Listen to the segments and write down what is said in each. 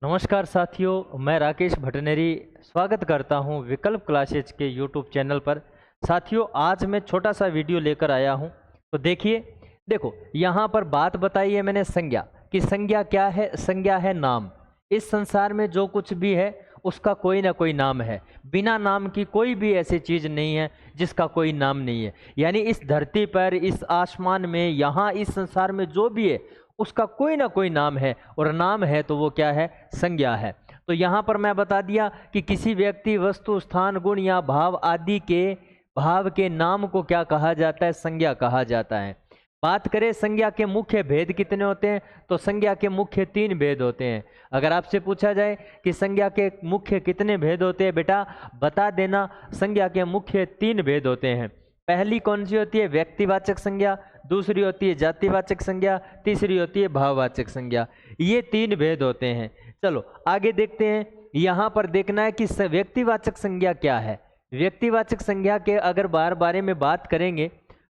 नमस्कार साथियों, मैं राकेश भटनेरी स्वागत करता हूं विकल्प क्लासेज के यूट्यूब चैनल पर। साथियों, आज मैं छोटा सा वीडियो लेकर आया हूं। तो देखो यहां पर बात बताई है मैंने संज्ञा कि संज्ञा क्या है। संज्ञा है नाम। इस संसार में जो कुछ भी है उसका कोई ना कोई नाम है। बिना नाम की कोई भी ऐसी चीज़ नहीं है जिसका कोई नाम नहीं है। यानी इस धरती पर, इस आसमान में, यहाँ इस संसार में जो भी है उसका कोई ना कोई नाम है, और नाम है तो वो क्या है? संज्ञा है। तो यहाँ पर मैं बता दिया कि किसी व्यक्ति, वस्तु, स्थान, गुण या भाव आदि के भाव के नाम को क्या कहा जाता है? संज्ञा कहा जाता है। बात करें संज्ञा के मुख्य भेद कितने होते हैं, तो संज्ञा के मुख्य 3 भेद होते हैं। अगर आपसे पूछा जाए कि संज्ञा के मुख्य कितने भेद होते हैं, बेटा बता देना। संज्ञा के मुख्य 3 भेद होते हैं। पहली कौन सी होती है? व्यक्तिवाचक संज्ञा। दूसरी होती है जातिवाचक संज्ञा। तीसरी होती है भाववाचक संज्ञा। ये 3 भेद होते हैं। चलो आगे देखते हैं। यहाँ पर देखना है कि व्यक्तिवाचक संज्ञा क्या है। व्यक्तिवाचक संज्ञा के अगर बारे में बात करेंगे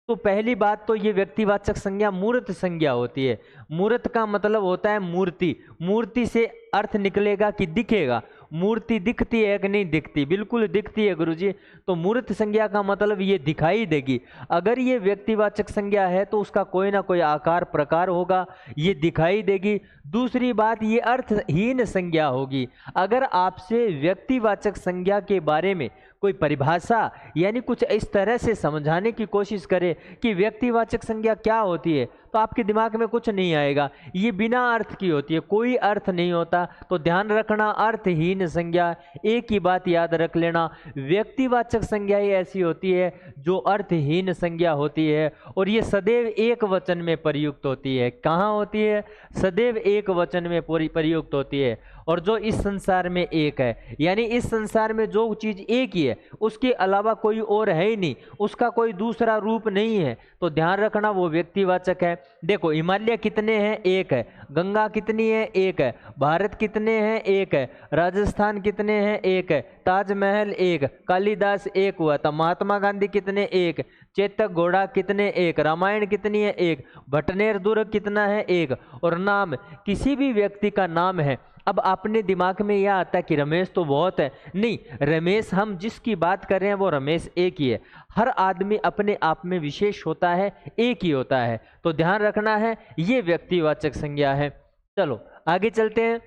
तो पहली बात तो ये व्यक्तिवाचक संज्ञा मूर्त संज्ञा होती है। मूर्त का मतलब होता है मूर्ति। मूर्ति से अर्थ निकलेगा कि दिखेगा। मूर्ति दिखती है कि नहीं दिखती? बिल्कुल दिखती है गुरुजी। तो मूर्त संज्ञा का मतलब ये दिखाई देगी। अगर ये व्यक्तिवाचक संज्ञा है तो उसका कोई ना कोई आकार प्रकार होगा, ये दिखाई देगी। दूसरी बात, ये अर्थहीन संज्ञा होगी। अगर आपसे व्यक्तिवाचक संज्ञा के बारे में कोई परिभाषा यानी कुछ इस तरह से समझाने की कोशिश करे कि व्यक्तिवाचक संज्ञा क्या होती है, तो आपके दिमाग में कुछ नहीं आएगा। ये बिना अर्थ की होती है, कोई अर्थ नहीं होता। तो ध्यान रखना, अर्थहीन संज्ञा। एक ही बात याद रख लेना, व्यक्तिवाचक संज्ञा ही ऐसी होती है जो अर्थहीन संज्ञा होती है, और ये सदैव एक वचन में प्रयुक्त होती है। कहाँ होती है? सदैव एक वचन में प्रयुक्त होती है। और जो इस संसार में एक है, यानी इस संसार में जो चीज़ एक ही है, उसके अलावा कोई और है ही नहीं, उसका कोई दूसरा रूप नहीं है। तो ध्यान रखना, वो व्यक्तिवाचक है। देखो हिमालय कितने हैं? एक है। गंगा कितनी है? एक है। भारत कितने हैं? एक है। राजस्थान कितने हैं? एक है। ताजमहल एक। कालिदास एक हुआ था। महात्मा गांधी कितने? एक। चेतक घोड़ा कितने? एक। रामायण कितनी है? एक। भटनेर दुर्ग कितना है? एक। और नाम, किसी भी व्यक्ति का नाम है। अब अपने दिमाग में यह आता है कि रमेश तो बहुत है। नहीं, रमेश, हम जिसकी बात कर रहे हैं वो रमेश एक ही है। हर आदमी अपने आप में विशेष होता है, एक ही होता है। तो ध्यान रखना है, ये व्यक्तिवाचक संज्ञा है। चलो आगे चलते हैं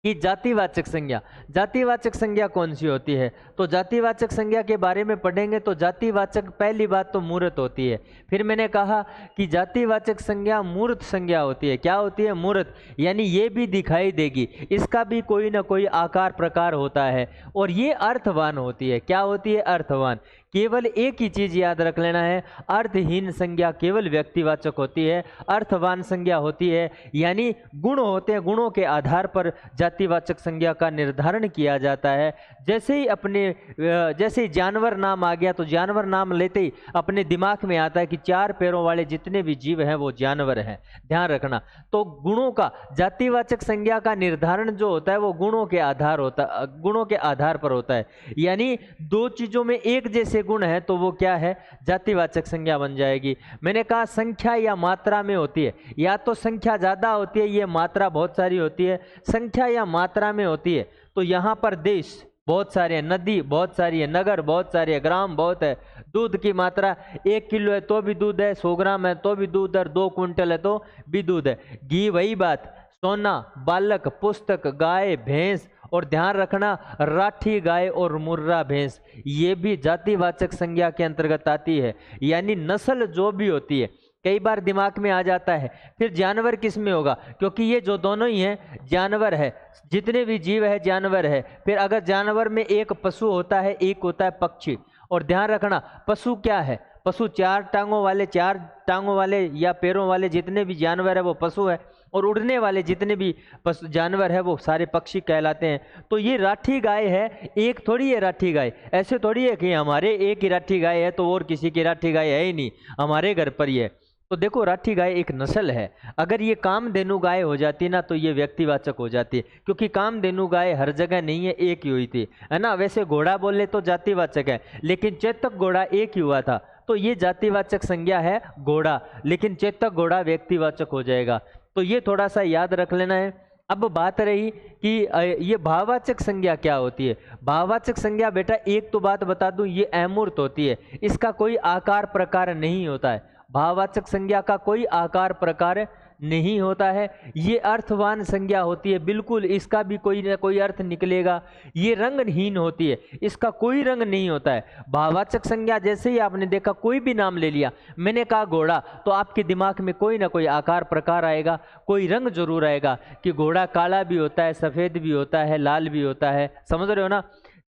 कि जातिवाचक संज्ञा। जातिवाचक संज्ञा कौन सी होती है? तो जातिवाचक संज्ञा के बारे में पढ़ेंगे तो जातिवाचक, पहली बात तो मूर्त होती है। फिर मैंने कहा कि जातिवाचक संज्ञा मूर्त संज्ञा होती है। क्या होती है? मूर्त। यानी ये भी दिखाई देगी, इसका भी कोई ना कोई आकार प्रकार होता है, और ये अर्थवान होती है। क्या होती है? अर्थवान। केवल एक ही चीज याद रख लेना है, अर्थहीन संज्ञा केवल व्यक्तिवाचक होती है, अर्थवान संज्ञा होती है। यानी गुण होते हैं, गुणों के आधार पर जातिवाचक संज्ञा का निर्धारण किया जाता है। जैसे ही जानवर नाम आ गया तो जानवर नाम लेते ही अपने दिमाग में आता है कि 4 पैरों वाले जितने भी जीव हैं वो जानवर हैं। ध्यान रखना। तो गुणों का, जातिवाचक संज्ञा का निर्धारण जो होता है वो गुणों के आधार पर होता है। यानी 2 चीजों में एक जैसे गुण है तो वो क्या है? जातिवाचक संज्ञा बन जाएगी। मैंने कहा संख्या या मात्रा में होती है, या तो संख्या ज्यादा होती है, ये मात्रा बहुत सारी होती है। संख्या या मात्रा में होती है तो यहाँ पर देश बहुत सारे हैं, नदी बहुत सारी है, नगर बहुत सारे है, ग्राम बहुत है। दूध की मात्रा 1 किलो है तो भी दूध है, 100 ग्राम है तो भी दूध है, 2 क्विंटल है तो भी दूध है। घी वही बात, सोना, बालक, पुस्तक, गाय, भैंस, और ध्यान रखना राठी गाय और मुर्रा भैंस, ये भी जातिवाचक संज्ञा के अंतर्गत आती है। यानी नस्ल जो भी होती है, कई बार दिमाग में आ जाता है फिर जानवर किस में होगा, क्योंकि ये जो दोनों ही हैं जानवर है, जितने भी जीव है जानवर है। फिर अगर जानवर में एक पशु होता है, एक होता है पक्षी। और ध्यान रखना, पशु क्या है? पशु 4 टांगों वाले या पैरों वाले जितने भी जानवर है वो पशु है, और उड़ने वाले जितने भी जानवर है वो सारे पक्षी कहलाते हैं। तो ये राठी गाय है, एक थोड़ी है राठी गाय। ऐसे थोड़ी है कि हमारे एक ही राठी गाय है तो और किसी की राठी गाय है ही नहीं, हमारे घर पर ही है। तो देखो राठी गाय एक नस्ल है। अगर ये कामधेनु गाय हो जाती ना तो ये व्यक्तिवाचक हो जाती है, क्योंकि कामधेनु गाय हर जगह नहीं है, एक ही हुई थी, है ना। वैसे घोड़ा बोले तो जातिवाचक है, लेकिन चेतक घोड़ा एक ही हुआ था तो ये जातिवाचक संज्ञा है घोड़ा, लेकिन चेतक घोड़ा व्यक्तिवाचक हो जाएगा। तो ये थोड़ा सा याद रख लेना है। अब बात रही कि ये भाववाचक संज्ञा क्या होती है। भाववाचक संज्ञा बेटा एक तो बात बता दूं, ये अमूर्त होती है, इसका कोई आकार प्रकार नहीं होता है। भाववाचक संज्ञा का कोई आकार प्रकार नहीं होता है। ये अर्थवान संज्ञा होती है, बिल्कुल इसका भी कोई ना कोई अर्थ निकलेगा। ये रंगहीन होती है, इसका कोई रंग नहीं होता है। भाववाचक संज्ञा जैसे ही आपने देखा, कोई भी नाम ले लिया, मैंने कहा घोड़ा, तो आपके दिमाग में कोई ना कोई आकार प्रकार आएगा, कोई रंग जरूर आएगा कि घोड़ा काला भी होता है, सफ़ेद भी होता है, लाल भी होता है। समझ रहे हो ना।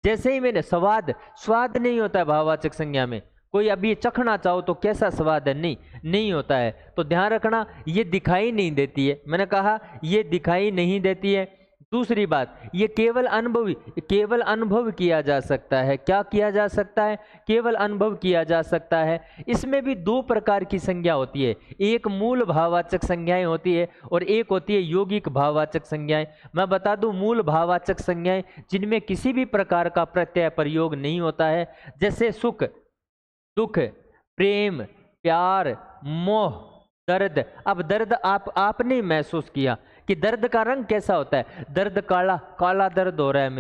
जैसे ही मैंने स्वाद नहीं होता है भाववाचक संज्ञा में। कोई अभी चखना चाहो तो कैसा स्वाद है, नहीं होता है। तो ध्यान रखना, ये दिखाई नहीं देती है। मैंने कहा ये दिखाई नहीं देती है। दूसरी बात, ये केवल अनुभव किया जा सकता है। क्या किया जा सकता है? केवल अनुभव किया जा सकता है। इसमें भी दो प्रकार की संज्ञा होती है, एक मूल भाववाचक संज्ञाएं होती है और एक होती है यौगिक भाववाचक संज्ञाएं। मैं बता दूं, मूल भाववाचक संज्ञाएं जिनमें किसी भी प्रकार का प्रत्यय प्रयोग नहीं होता है, जैसे सुख, दुख, प्रेम, प्यार, मोह, दर्द। अब दर्द आपने महसूस किया कि दर्द का रंग कैसा होता है। दर्द काला दर्द हो रहा है,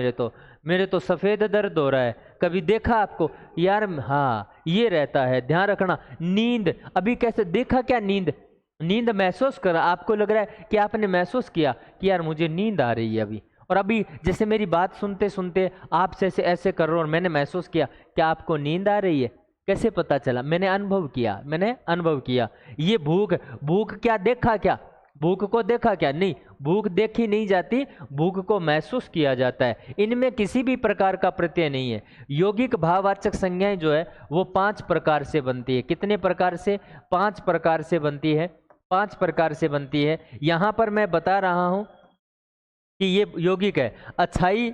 मेरे तो सफ़ेद दर्द हो रहा है। कभी देखा आपको यार? हाँ, ये रहता है। ध्यान रखना। नींद, अभी कैसे देखा क्या? नींद महसूस कर, आपको लग रहा है कि आपने महसूस किया कि यार मुझे नींद आ रही है अभी। और अभी जैसे मेरी बात सुनते सुनते आप ऐसे कर रहे हो और मैंने महसूस किया, क्या आपको नींद आ रही है? कैसे पता चला? मैंने अनुभव किया। ये भूख क्या देखा क्या? भूख को देखा क्या? नहीं, भूख देखी नहीं जाती, भूख को महसूस किया जाता है। इनमें किसी भी प्रकार का प्रत्यय नहीं है। यौगिक भाववाचक संज्ञाएं जो है वो 5 प्रकार से बनती है। कितने प्रकार से? 5 प्रकार से बनती है। 5 प्रकार से बनती है। यहां पर मैं बता रहा हूं कि ये यौगिक है। अच्छाई,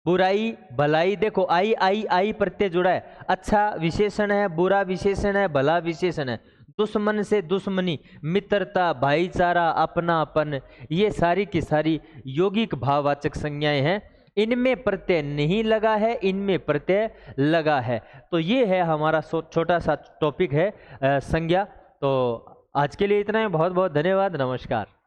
बुराई, भलाई। देखो आई प्रत्यय जुड़ा है। अच्छा विशेषण है, बुरा विशेषण है, भला विशेषण है। दुश्मन से दुश्मनी, मित्रता, भाईचारा, अपनापन, ये सारी की सारी यौगिक भाववाचक संज्ञाएं हैं। इनमें प्रत्यय नहीं लगा है, इनमें प्रत्यय लगा है। तो ये है हमारा छोटा सा टॉपिक है संज्ञा। तो आज के लिए इतना ही। बहुत बहुत धन्यवाद। नमस्कार।